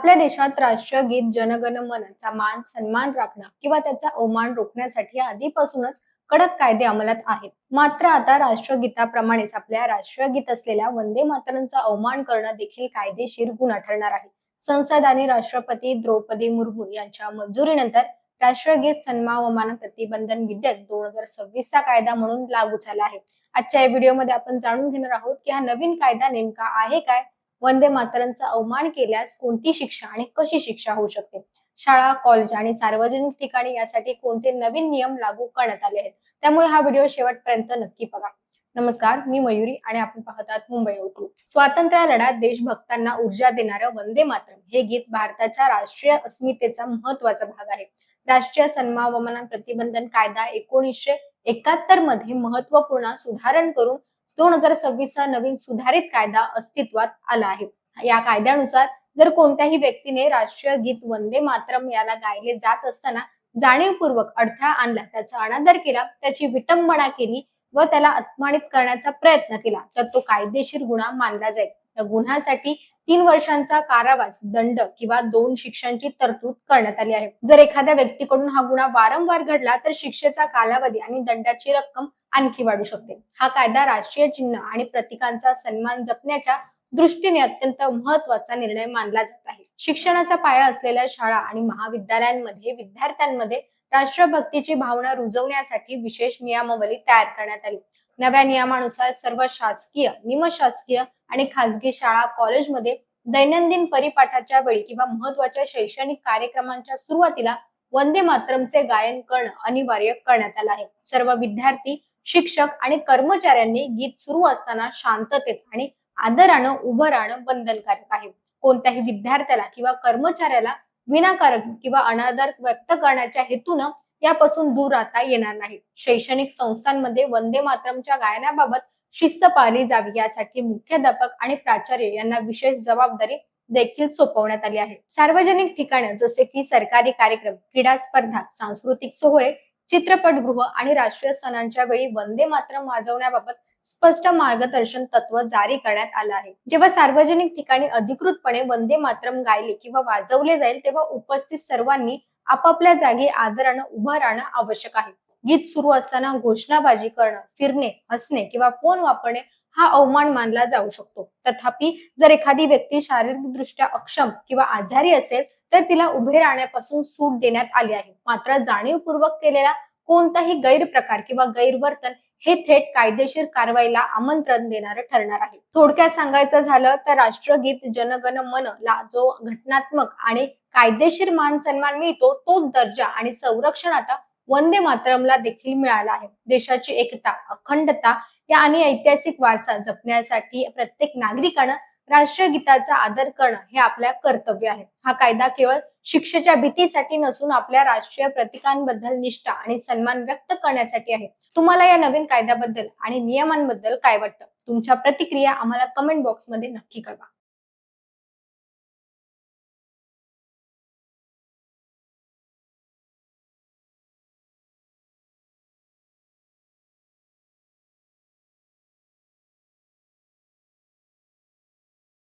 आपल्या देशात राष्ट्रगीत जनगण मनचा मान सन्मान राखणं किंवा त्याचा अवमान रोखण्यासाठी आधीपासूनच कडक कायदे अंमलात आहेत. मात्र आता राष्ट्रगीताप्रमाणेच आपल्या राष्ट्रगीत असलेल्या वंदे मातरमचा अवमान करणं देखील कायदेशीर गुन्हा ठरणार आहे. संसद आणि राष्ट्रपती द्रौपदी मुर्मू यांच्या मंजुरीनंतर राष्ट्रगीत सन्मान प्रतिबंधन विधेयक 2026 चा कायदा म्हणून लागू झाला आहे. आजच्या या व्हिडिओमध्ये आपण जाणून घेणार आहोत की हा नवीन कायदा नेमका आहे काय, वंदे मातरमचा अवमान केल्यास कोणती शिक्षा आणि कशी शिक्षा होऊ शकते, शाळा, कॉलेज आणि सार्वजनिक ठिकाणी यासाठी कोणते नवीन नियम लागू करण्यात आले आहेत. त्यामुळे हा व्हिडिओ शेवटपर्यंत नक्की बघा. नमस्कार, मी मयुरी आणि आपण पाहत आहात मुंबई आउटलुक. स्वातंत्र्य लढ्यात देशभक्तांना ऊर्जा देणारं वंदे मातरम हे गीत भारताच्या राष्ट्रीय अस्मितेचा महत्वाचा भाग आहे. राष्ट्रीय सन्मान प्रतिबंधन कायदा 1971 मध्ये महत्वपूर्ण सुधारण करून 2026 चा नवीन सुधारित कायदा अस्तित्वात आला आहे. या कायद्यानुसार जर कोणत्याही व्यक्तीने राष्ट्रीय गीत वंदे मातरम याला गायले जात असताना जाणीवपूर्वक अडथळा आणला, त्याचा अनादर केला, त्याची विटंबना केली व त्याला अपमानित करण्याचा प्रयत्न केला तर तो कायदेशीर गुन्हा मानला जाईल. या गुन्ह्यासाठी 3 वर्षांचा कारावास, दंड किंवा 2 शिक्षांची तरतूद करण्यात आली आहे. जर एखाद्या व्यक्तीकडून हा गुन्हा वारंवार घडला तर शिक्षेचा कालावधी आणि दंडाची रक्कम आणखी वाढू शकते. हा कायदा राष्ट्रीय चिन्ह आणि प्रतीकांचा सन्मान जपण्याच्या दृष्टीने अत्यंत महत्वाचा निर्णय मानला जात आहे. शिक्षणाचा पाया असलेल्या शाळा आणि महाविद्यालयांमध्ये विद्यार्थ्यांमध्ये राष्ट्रभक्तीची भावना रुजवण्यासाठी विशेष नियमावली तयार करण्यात आली. नव्या नियमानुसार सर्व शासकीय, निमशासकीय आणि खासगी शाळा, कॉलेजमध्ये दैनंदिन परिपाठाच्या वेळी किंवा महत्वाच्या शैक्षणिक कार्यक्रमांच्या सुरुवातीला वंदे मातरमचे गायन करणं अनिवार्य करण्यात आलं आहे. सर्व विद्यार्थी, शिक्षक आणि कर्मचाऱ्यांनी गीत सुरू असताना शांततेत आणि आदरानं उभं राहणं बंधनकारक आहे. कोणत्याही विद्यार्थ्याला किंवा कर्मचाऱ्याला विनाकारण किंवा अनादर व्यक्त करण्याच्या हेतूनं यापासून दूर राहता येणार नाही. शैक्षणिक संस्थांमध्ये वंदे मातरमच्या गायनाबाबत शिस्त पाळली जावी यासाठी मुख्याध्यापक आणि प्राचार्य यांना विशेष जबाबदारी देखील सोपवण्यात आली आहे. सार्वजनिक ठिकाणे जसे की सरकारी कार्यक्रम, क्रीडा स्पर्धा, सांस्कृतिक सोहळे, चित्रपटगृह आणि राष्ट्रीय सणांच्या वेळी वंदे मातरम वाजवण्याबाबत स्पष्ट मार्गदर्शन तत्व जारी करण्यात आलं आहे. जेव्हा सार्वजनिक ठिकाणी अधिकृतपणे वंदे मातरम गायले किंवा वाजवले जाईल तेव्हा उपस्थित सर्वांनी आपापल्या जागी आदरानं उभं राहणं आवश्यक आहे. गीत सुरू असताना घोषणाबाजी करणं, फिरणे, हसणे किंवा फोन वापरणे हा अवमान मानला जाऊ शकतो. तथापि जर एखादी व्यक्ती शारीरिकदृष्ट्या अक्षम किंवा आजारी असेल तर तिला उभे राहण्यापासून सूट देण्यात आली आहे. मात्र जाणीवपूर्वक केलेला कोणताही गैरप्रकार किंवा गैरवर्तन हे थेट कायदेशीर कारवाईला आमंत्रण देणारं ठरणार आहे. थोडक्यात सांगायचं झालं तर राष्ट्रगीत जनगण मन ला जो घटनात्मक आणि कायदेशीर मान सन्मान मिळतो तोच दर्जा आणि संरक्षण आता वंदे मातरमला देखील मिळाला आहे. देशाची एकता, अखंडता या आणि ऐतिहासिक वारसा जपण्यासाठी प्रत्येक नागरिकानं राष्ट्रगीताचा आदर करणं हे आपल्या कर्तव्य आहे. हा कायदा केवळ शिक्षेच्या भीतीसाठी नसून आपल्या राष्ट्रीय प्रतीकांबद्दल निष्ठा आणि सन्मान व्यक्त करण्यासाठी आहे. तुम्हाला या नवीन कायद्याबद्दल आणि नियमांबद्दल काय वाटतं? तुमच्या प्रतिक्रिया आम्हाला कमेंट बॉक्समध्ये नक्की कळवा.